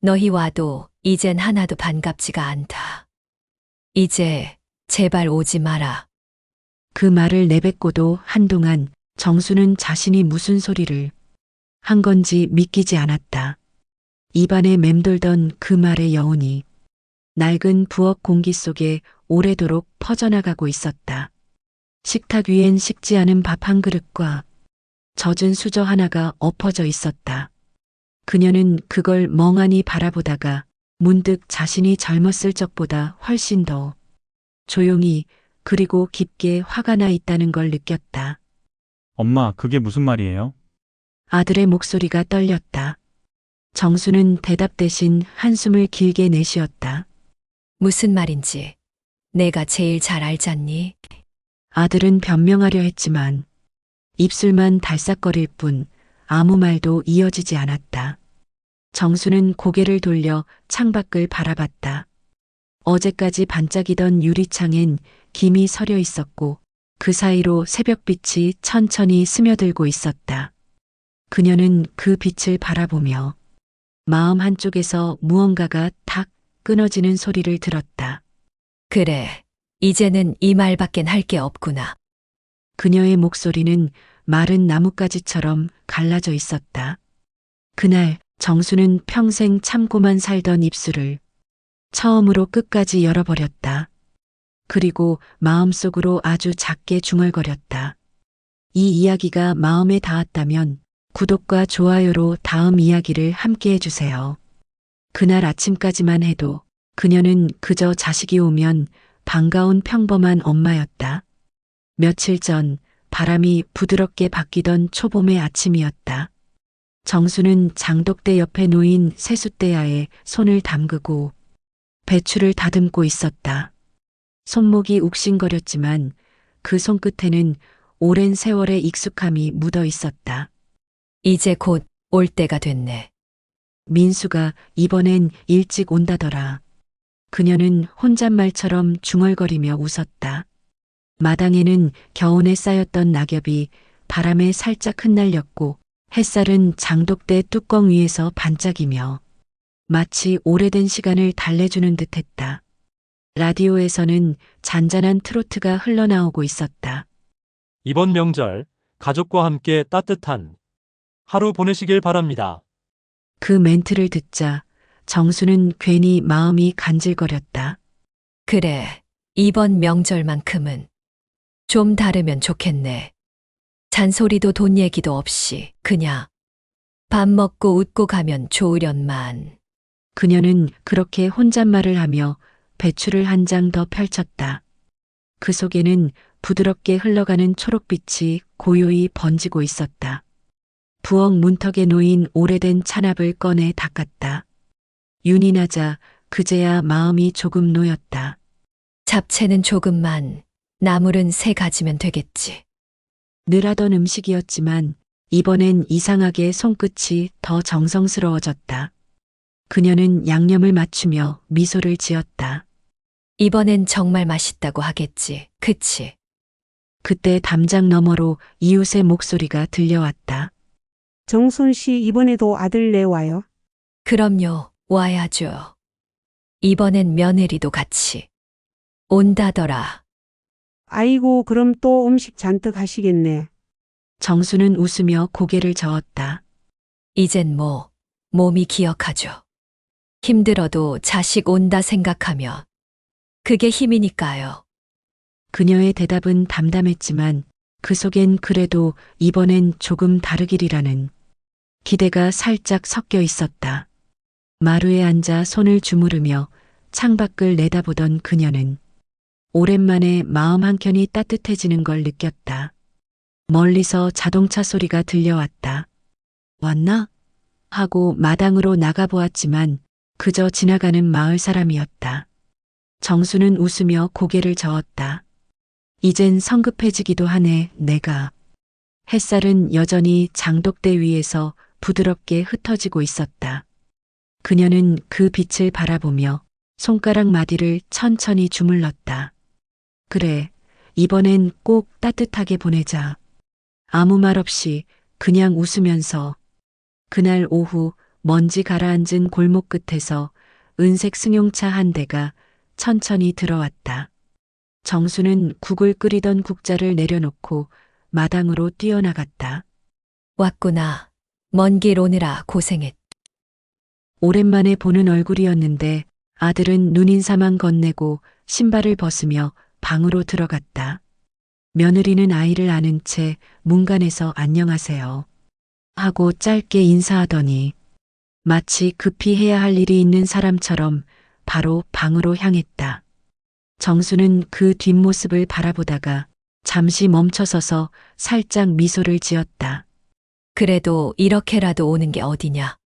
너희 와도 이젠 하나도 반갑지가 않다. 이제 제발 오지 마라. 그 말을 내뱉고도 한동안 정수는 자신이 무슨 소리를 한 건지 믿기지 않았다. 입안에 맴돌던 그 말의 여운이 낡은 부엌 공기 속에 오래도록 퍼져나가고 있었다. 식탁 위엔 식지 않은 밥 한 그릇과 젖은 수저 하나가 엎어져 있었다. 그녀는 그걸 멍하니 바라보다가 문득 자신이 젊었을 적보다 훨씬 더 조용히 그리고 깊게 화가 나 있다는 걸 느꼈다. 엄마, 그게 무슨 말이에요? 아들의 목소리가 떨렸다. 정수는 대답 대신 한숨을 길게 내쉬었다. 무슨 말인지 내가 제일 잘 알잖니? 아들은 변명하려 했지만 입술만 달싹거릴 뿐 아무 말도 이어지지 않았다. 정수는 고개를 돌려 창밖을 바라봤다. 어제까지 반짝이던 유리창엔 김이 서려 있었고 그 사이로 새벽빛이 천천히 스며들고 있었다. 그녀는 그 빛을 바라보며 마음 한쪽에서 무언가가 탁 끊어지는 소리를 들었다. 그래, 이제는 이 말밖엔 할 게 없구나. 그녀의 목소리는 마른 나뭇가지처럼 갈라져 있었다. 그날 정수는 평생 참고만 살던 입술을 처음으로 끝까지 열어버렸다. 그리고 마음속으로 아주 작게 중얼거렸다. 이 이야기가 마음에 닿았다면 구독과 좋아요로 다음 이야기를 함께 해주세요. 그날 아침까지만 해도 그녀는 그저 자식이 오면 반가운 평범한 엄마였다. 며칠 전 바람이 부드럽게 바뀌던 초봄의 아침이었다. 정수는 장독대 옆에 놓인 세숫대야에 손을 담그고 배추를 다듬고 있었다. 손목이 욱신거렸지만 그 손끝에는 오랜 세월의 익숙함이 묻어 있었다. 이제 곧 올 때가 됐네. 민수가 이번엔 일찍 온다더라. 그녀는 혼잣말처럼 중얼거리며 웃었다. 마당에는 겨우내 쌓였던 낙엽이 바람에 살짝 흩날렸고 햇살은 장독대 뚜껑 위에서 반짝이며 마치 오래된 시간을 달래주는 듯했다. 라디오에서는 잔잔한 트로트가 흘러나오고 있었다. 이번 명절 가족과 함께 따뜻한 하루 보내시길 바랍니다. 그 멘트를 듣자 정수는 괜히 마음이 간질거렸다. 그래, 이번 명절만큼은 좀 다르면 좋겠네. 잔소리도 돈 얘기도 없이 그냥 밥 먹고 웃고 가면 좋으련만. 그녀는 그렇게 혼잣말을 하며 배추를 한 장 더 펼쳤다. 그 속에는 부드럽게 흘러가는 초록빛이 고요히 번지고 있었다. 부엌 문턱에 놓인 오래된 찬압을 꺼내 닦았다. 윤이 나자 그제야 마음이 조금 놓였다. 잡채는 조금만, 나물은 3가지면 되겠지. 늘 하던 음식이었지만 이번엔 이상하게 손끝이 더 정성스러워졌다. 그녀는 양념을 맞추며 미소를 지었다. 이번엔 정말 맛있다고 하겠지, 그치? 그때 담장 너머로 이웃의 목소리가 들려왔다. 정순 씨 이번에도 아들 내와요? 그럼요, 와야죠. 이번엔 며느리도 같이 온다더라. 아이고 그럼 또 음식 잔뜩 하시겠네. 정수는 웃으며 고개를 저었다. 이젠 몸이 기억하죠. 힘들어도 자식 온다 생각하면 그게 힘이니까요. 그녀의 대답은 담담했지만 그 속엔 그래도 이번엔 조금 다르기리라는 기대가 살짝 섞여 있었다. 마루에 앉아 손을 주무르며 창밖을 내다보던 그녀는 오랜만에 마음 한켠이 따뜻해지는 걸 느꼈다. 멀리서 자동차 소리가 들려왔다. 왔나? 하고 마당으로 나가보았지만 그저 지나가는 마을 사람이었다. 정수는 웃으며 고개를 저었다. 이젠 성급해지기도 하네, 내가. 햇살은 여전히 장독대 위에서 부드럽게 흩어지고 있었다. 그녀는 그 빛을 바라보며 손가락 마디를 천천히 주물렀다. 그래, 이번엔 꼭 따뜻하게 보내자. 아무 말 없이 그냥 웃으면서 그날 오후 먼지 가라앉은 골목 끝에서 은색 승용차 한 대가 천천히 들어왔다. 정수는 국을 끓이던 국자를 내려놓고 마당으로 뛰어나갔다. 왔구나. 먼 길 오느라 고생했. 오랜만에 보는 얼굴이었는데 아들은 눈인사만 건네고 신발을 벗으며 방으로 들어갔다. 며느리는 아이를 안은 채 문간에서 안녕하세요 하고 짧게 인사하더니 마치 급히 해야 할 일이 있는 사람처럼 바로 방으로 향했다. 정수는 그 뒷모습을 바라보다가 잠시 멈춰서서 살짝 미소를 지었다. 그래도 이렇게라도 오는 게 어디냐.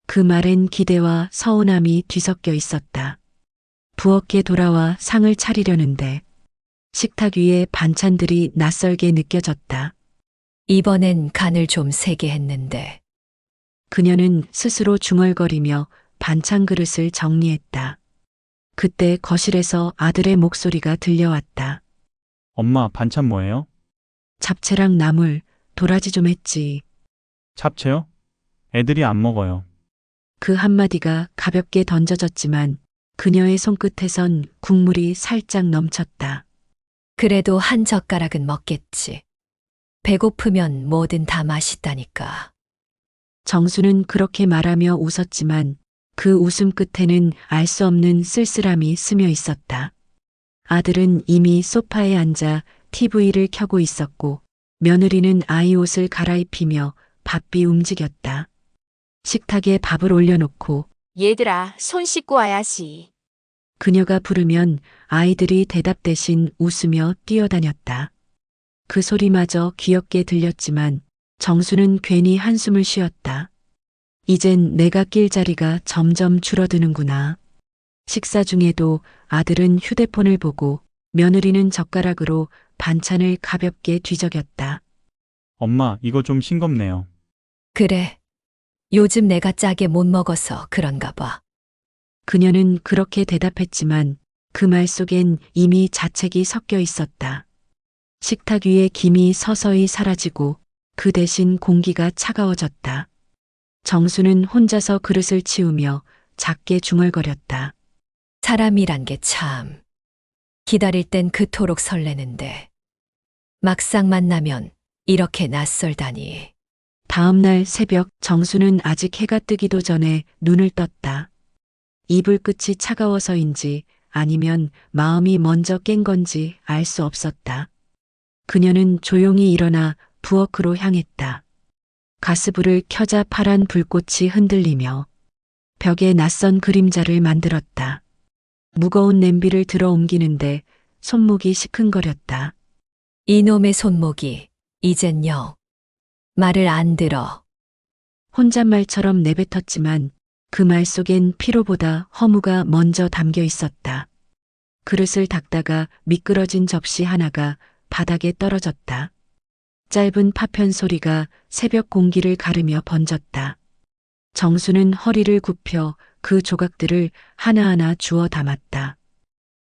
그 말엔 기대와 서운함이 뒤섞여 있었다. 부엌에 돌아와 상을 차리려는데 식탁 위에 반찬들이 낯설게 느껴졌다. 이번엔 간을 좀 세게 했는데. 그녀는 스스로 중얼거리며 반찬 그릇을 정리했다. 그때 거실에서 아들의 목소리가 들려왔다. 엄마, 반찬 뭐예요? 잡채랑 나물, 도라지 좀 했지. 잡채요? 애들이 안 먹어요. 그 한마디가 가볍게 던져졌지만 그녀의 손끝에선 국물이 살짝 넘쳤다. 그래도 한 젓가락은 먹겠지. 배고프면 뭐든 다 맛있다니까. 정수는 그렇게 말하며 웃었지만 그 웃음 끝에는 알 수 없는 쓸쓸함이 스며 있었다. 아들은 이미 소파에 앉아 TV를 켜고 있었고 며느리는 아이 옷을 갈아입히며 바삐 움직였다. 식탁에 밥을 올려놓고 얘들아, 손 씻고 와야지. 그녀가 부르면 아이들이 대답 대신 웃으며 뛰어다녔다. 그 소리마저 귀엽게 들렸지만 정수는 괜히 한숨을 쉬었다. 이젠 내가 낄 자리가 점점 줄어드는구나. 식사 중에도 아들은 휴대폰을 보고 며느리는 젓가락으로 반찬을 가볍게 뒤적였다. 엄마, 이거 좀 싱겁네요. 그래. 요즘 내가 짜게 못 먹어서 그런가 봐. 그녀는 그렇게 대답했지만 그 말 속엔 이미 자책이 섞여 있었다. 식탁 위에 김이 서서히 사라지고 그 대신 공기가 차가워졌다. 정수는 혼자서 그릇을 치우며 작게 중얼거렸다. 사람이란 게 참. 기다릴 땐 그토록 설레는데. 막상 만나면 이렇게 낯설다니. 다음 날 새벽 정수는 아직 해가 뜨기도 전에 눈을 떴다. 이불 끝이 차가워서인지 아니면 마음이 먼저 깬 건지 알 수 없었다. 그녀는 조용히 일어나 부엌으로 향했다. 가스불을 켜자 파란 불꽃이 흔들리며 벽에 낯선 그림자를 만들었다. 무거운 냄비를 들어 옮기는데 손목이 시큰거렸다. 이놈의 손목이 이젠 영. 말을 안 들어. 혼잣말처럼 내뱉었지만 그 말 속엔 피로보다 허무가 먼저 담겨 있었다. 그릇을 닦다가 미끄러진 접시 하나가 바닥에 떨어졌다. 짧은 파편 소리가 새벽 공기를 가르며 번졌다. 정수는 허리를 굽혀 그 조각들을 하나하나 주워 담았다.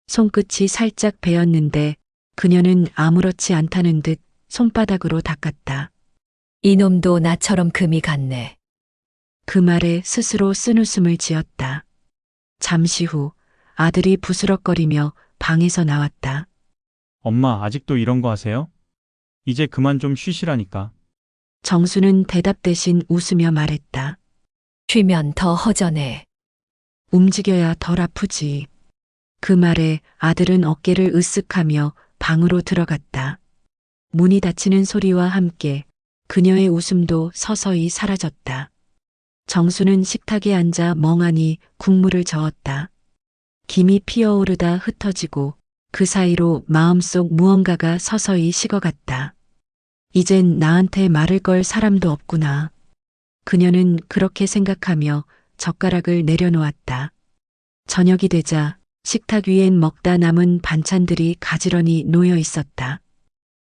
손끝이 살짝 베었는데 그녀는 아무렇지 않다는 듯 손바닥으로 닦았다. 이놈도 나처럼 금이 갔네. 그 말에 스스로 쓴웃음을 지었다. 잠시 후 아들이 부스럭거리며 방에서 나왔다. 엄마, 아직도 이런 거 하세요? 이제 그만 좀 쉬시라니까. 정수는 대답 대신 웃으며 말했다. 쉬면 더 허전해. 움직여야 덜 아프지. 그 말에 아들은 어깨를 으쓱하며 방으로 들어갔다. 문이 닫히는 소리와 함께 그녀의 웃음도 서서히 사라졌다. 정수는 식탁에 앉아 멍하니 국물을 저었다. 김이 피어오르다 흩어지고 그 사이로 마음속 무언가가 서서히 식어갔다. 이젠 나한테 말을 걸 사람도 없구나. 그녀는 그렇게 생각하며 젓가락을 내려놓았다. 저녁이 되자 식탁 위엔 먹다 남은 반찬들이 가지런히 놓여 있었다.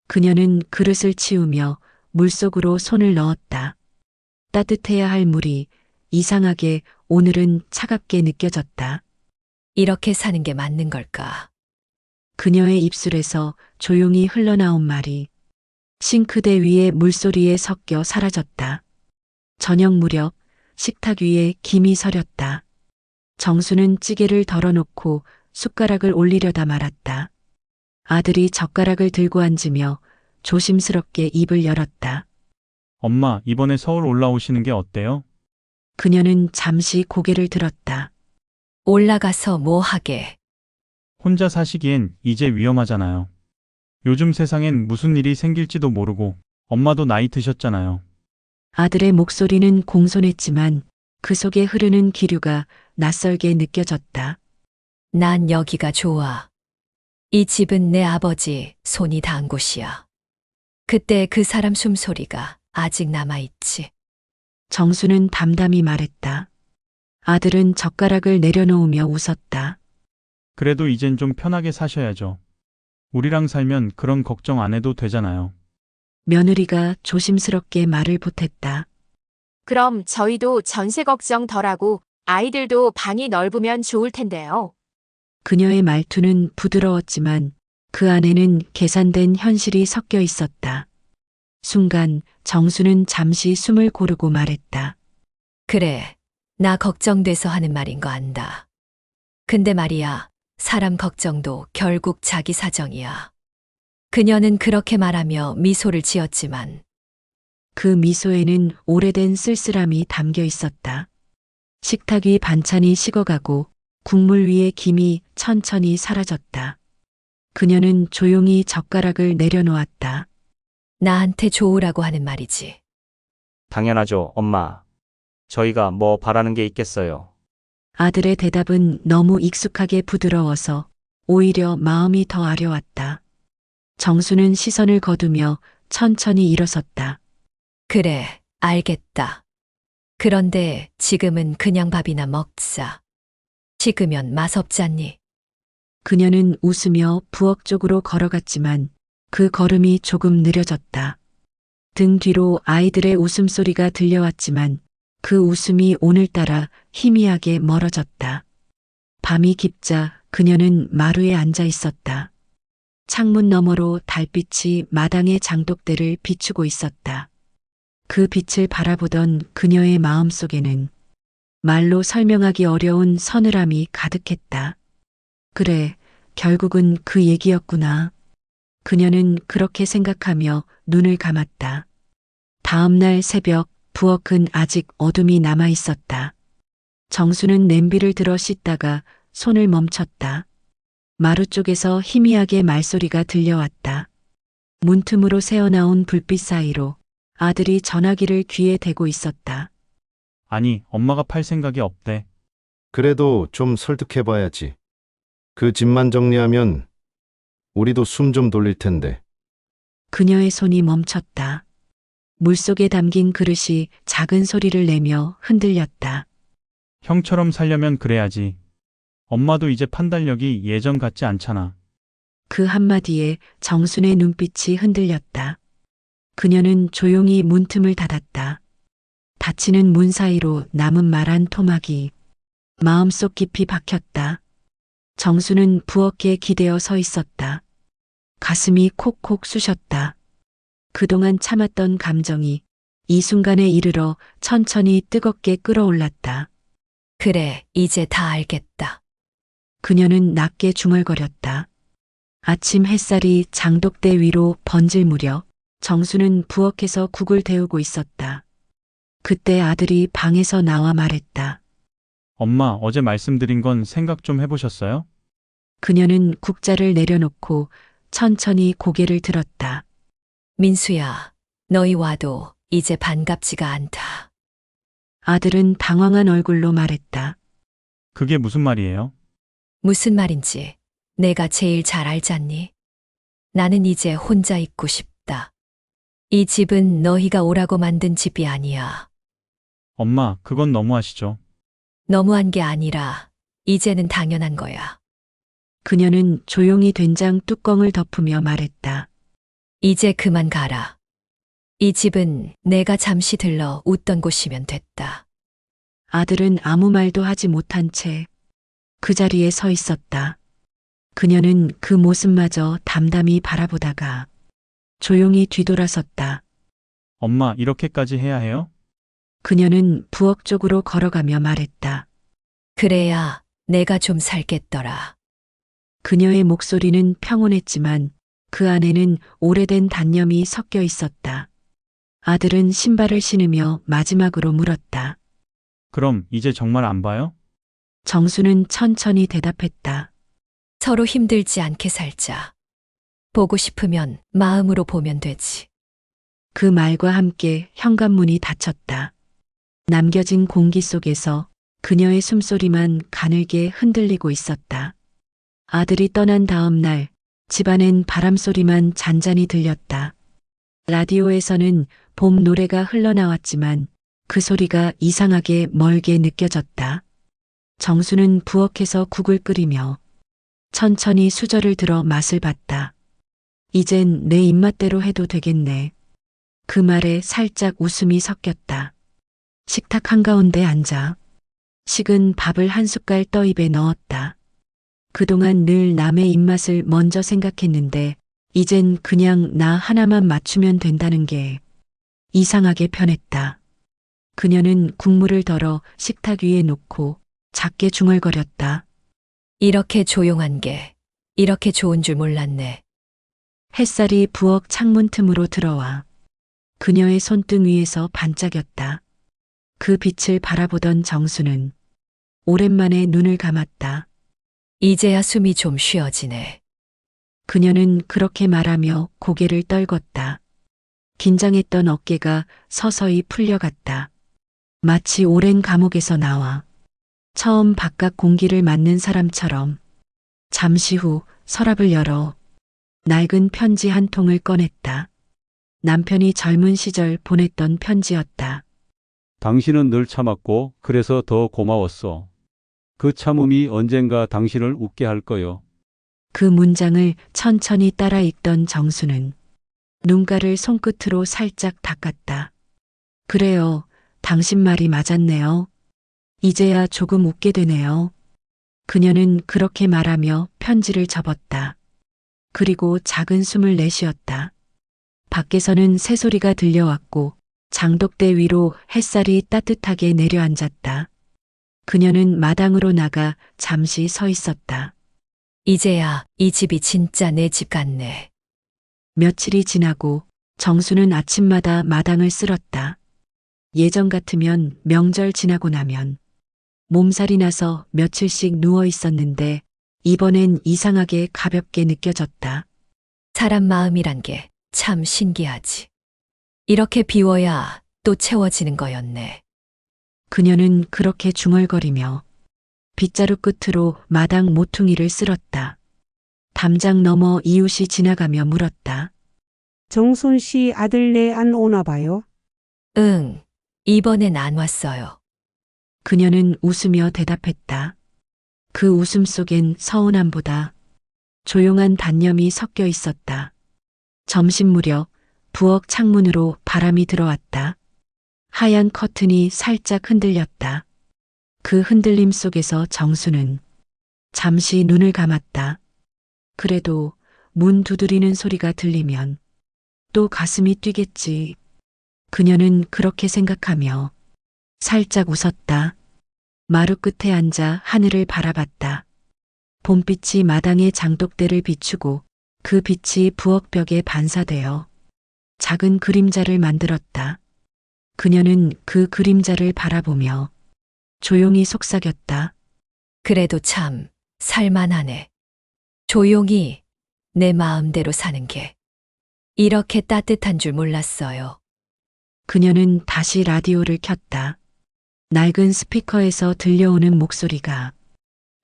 그녀는 그릇을 치우며 물속으로 손을 넣었다. 따뜻해야 할 물이 이상하게 오늘은 차갑게 느껴졌다. 이렇게 사는 게 맞는 걸까? 그녀의 입술에서 조용히 흘러나온 말이 싱크대 위의 물소리에 섞여 사라졌다. 저녁 무렵 식탁 위에 김이 서렸다. 정수는 찌개를 덜어놓고 숟가락을 올리려다 말았다. 아들이 젓가락을 들고 앉으며 조심스럽게 입을 열었다. 엄마, 이번에 서울 올라오시는 게 어때요? 그녀는 잠시 고개를 들었다. 올라가서 뭐 하게? 혼자 사시기엔 이제 위험하잖아요. 요즘 세상엔 무슨 일이 생길지도 모르고 엄마도 나이 드셨잖아요. 아들의 목소리는 공손했지만 그 속에 흐르는 기류가 낯설게 느껴졌다. 난 여기가 좋아. 이 집은 내 아버지 손이 닿은 곳이야. 그때 그 사람 숨소리가 아직 남아있지. 정수는 담담히 말했다. 아들은 젓가락을 내려놓으며 웃었다. 그래도 이젠 좀 편하게 사셔야죠. 우리랑 살면 그런 걱정 안 해도 되잖아요. 며느리가 조심스럽게 말을 보탰다. 그럼 저희도 전세 걱정 덜하고 아이들도 방이 넓으면 좋을 텐데요. 그녀의 말투는 부드러웠지만 그 안에는 계산된 현실이 섞여 있었다. 순간 정수는 잠시 숨을 고르고 말했다. 그래, 나 걱정돼서 하는 말인 거 안다. 근데 말이야, 사람 걱정도 결국 자기 사정이야. 그녀는 그렇게 말하며 미소를 지었지만 그 미소에는 오래된 쓸쓸함이 담겨 있었다. 식탁 위 반찬이 식어가고 국물 위에 김이 천천히 사라졌다. 그녀는 조용히 젓가락을 내려놓았다. 나한테 좋으라고 하는 말이지. 당연하죠, 엄마. 저희가 뭐 바라는 게 있겠어요. 아들의 대답은 너무 익숙하게 부드러워서 오히려 마음이 더 아려왔다. 정수는 시선을 거두며 천천히 일어섰다. 그래, 알겠다. 그런데 지금은 그냥 밥이나 먹자. 식으면 맛없잖니. 그녀는 웃으며 부엌 쪽으로 걸어갔지만 그 걸음이 조금 느려졌다. 등 뒤로 아이들의 웃음소리가 들려왔지만 그 웃음이 오늘따라 희미하게 멀어졌다. 밤이 깊자 그녀는 마루에 앉아 있었다. 창문 너머로 달빛이 마당의 장독대를 비추고 있었다. 그 빛을 바라보던 그녀의 마음속에는 말로 설명하기 어려운 서늘함이 가득했다. 그래, 결국은 그 얘기였구나. 그녀는 그렇게 생각하며 눈을 감았다. 다음 날 새벽 부엌은 아직 어둠이 남아 있었다. 정수는 냄비를 들어 씻다가 손을 멈췄다. 마루 쪽에서 희미하게 말소리가 들려왔다. 문틈으로 새어나온 불빛 사이로 아들이 전화기를 귀에 대고 있었다. 아니, 엄마가 팔 생각이 없대. 그래도 좀 설득해봐야지. 그 집만 정리하면 우리도 숨 좀 돌릴 텐데. 그녀의 손이 멈췄다. 물속에 담긴 그릇이 작은 소리를 내며 흔들렸다. 형처럼 살려면 그래야지. 엄마도 이제 판단력이 예전 같지 않잖아. 그 한마디에 정순의 눈빛이 흔들렸다. 그녀는 조용히 문틈을 닫았다. 닫히는 문 사이로 남은 말 한 토막이 마음속 깊이 박혔다. 정수는 부엌에 기대어 서 있었다. 가슴이 콕콕 쑤셨다. 그동안 참았던 감정이 이 순간에 이르러 천천히 뜨겁게 끓어올랐다. 그래, 이제 다 알겠다. 그녀는 낮게 중얼거렸다. 아침 햇살이 장독대 위로 번질 무렵 정수는 부엌에서 국을 데우고 있었다. 그때 아들이 방에서 나와 말했다. 엄마, 어제 말씀드린 건 생각 좀 해보셨어요? 그녀는 국자를 내려놓고 천천히 고개를 들었다. 민수야, 너희 와도 이제 반갑지가 않다. 아들은 당황한 얼굴로 말했다. 그게 무슨 말이에요? 무슨 말인지 내가 제일 잘 알잖니? 나는 이제 혼자 있고 싶다. 이 집은 너희가 오라고 만든 집이 아니야. 엄마, 그건 너무하시죠. 너무한 게 아니라 이제는 당연한 거야. 그녀는 조용히 된장 뚜껑을 덮으며 말했다. 이제 그만 가라. 이 집은 내가 잠시 들러 웃던 곳이면 됐다. 아들은 아무 말도 하지 못한 채 그 자리에 서 있었다. 그녀는 그 모습마저 담담히 바라보다가 조용히 뒤돌아섰다. 엄마, 이렇게까지 해야 해요? 그녀는 부엌 쪽으로 걸어가며 말했다. 그래야 내가 좀 살겠더라. 그녀의 목소리는 평온했지만 그 안에는 오래된 단념이 섞여 있었다. 아들은 신발을 신으며 마지막으로 물었다. 그럼 이제 정말 안 봐요? 정수는 천천히 대답했다. 서로 힘들지 않게 살자. 보고 싶으면 마음으로 보면 되지. 그 말과 함께 현관문이 닫혔다. 남겨진 공기 속에서 그녀의 숨소리만 가늘게 흔들리고 있었다. 아들이 떠난 다음 날 집안엔 바람소리만 잔잔히 들렸다. 라디오에서는 봄 노래가 흘러나왔지만 그 소리가 이상하게 멀게 느껴졌다. 정수는 부엌에서 국을 끓이며 천천히 수저를 들어 맛을 봤다. 이젠 내 입맛대로 해도 되겠네. 그 말에 살짝 웃음이 섞였다. 식탁 한가운데 앉아 식은 밥을 한 숟갈 떠 입에 넣었다. 그동안 늘 남의 입맛을 먼저 생각했는데 이젠 그냥 나 하나만 맞추면 된다는 게 이상하게 편했다. 그녀는 국물을 덜어 식탁 위에 놓고 작게 중얼거렸다. 이렇게 조용한 게 이렇게 좋은 줄 몰랐네. 햇살이 부엌 창문 틈으로 들어와 그녀의 손등 위에서 반짝였다. 그 빛을 바라보던 정수는 오랜만에 눈을 감았다. 이제야 숨이 좀 쉬어지네. 그녀는 그렇게 말하며 고개를 떨궜다. 긴장했던 어깨가 서서히 풀려갔다. 마치 오랜 감옥에서 나와 처음 바깥 공기를 맞는 사람처럼. 잠시 후 서랍을 열어 낡은 편지 한 통을 꺼냈다. 남편이 젊은 시절 보냈던 편지였다. 당신은 늘 참았고 그래서 더 고마웠어. 그 참음이 언젠가 당신을 웃게 할 거요. 그 문장을 천천히 따라 읽던 정수는 눈가를 손끝으로 살짝 닦았다. 그래요. 당신 말이 맞았네요. 이제야 조금 웃게 되네요. 그녀는 그렇게 말하며 편지를 접었다. 그리고 작은 숨을 내쉬었다. 밖에서는 새소리가 들려왔고 장독대 위로 햇살이 따뜻하게 내려앉았다. 그녀는 마당으로 나가 잠시 서 있었다. 이제야 이 집이 진짜 내 집 같네. 며칠이 지나고 정수는 아침마다 마당을 쓸었다. 예전 같으면 명절 지나고 나면 몸살이 나서 며칠씩 누워 있었는데 이번엔 이상하게 가볍게 느껴졌다. 사람 마음이란 게 참 신기하지. 이렇게 비워야 또 채워지는 거였네. 그녀는 그렇게 중얼거리며 빗자루 끝으로 마당 모퉁이를 쓸었다. 담장 너머 이웃이 지나가며 물었다. 정순 씨 아들네 안 오나 봐요? 응, 이번엔 안 왔어요. 그녀는 웃으며 대답했다. 그 웃음 속엔 서운함보다 조용한 단념이 섞여 있었다. 점심 무렵 부엌 창문으로 바람이 들어왔다. 하얀 커튼이 살짝 흔들렸다. 그 흔들림 속에서 정수는 잠시 눈을 감았다. 그래도 문 두드리는 소리가 들리면 또 가슴이 뛰겠지. 그녀는 그렇게 생각하며 살짝 웃었다. 마루 끝에 앉아 하늘을 바라봤다. 봄빛이 마당의 장독대를 비추고 그 빛이 부엌벽에 반사되어 작은 그림자를 만들었다. 그녀는 그 그림자를 바라보며 조용히 속삭였다. 그래도 참 살만하네. 조용히 내 마음대로 사는 게 이렇게 따뜻한 줄 몰랐어요. 그녀는 다시 라디오를 켰다. 낡은 스피커에서 들려오는 목소리가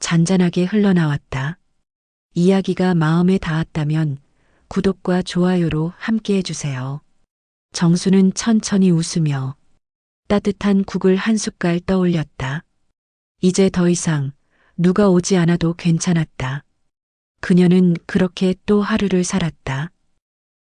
잔잔하게 흘러나왔다. 이야기가 마음에 닿았다면 구독과 좋아요로 함께 해주세요. 정수는 천천히 웃으며 따뜻한 국을 한 숟갈 떠올렸다. 이제 더 이상 누가 오지 않아도 괜찮았다. 그녀는 그렇게 또 하루를 살았다.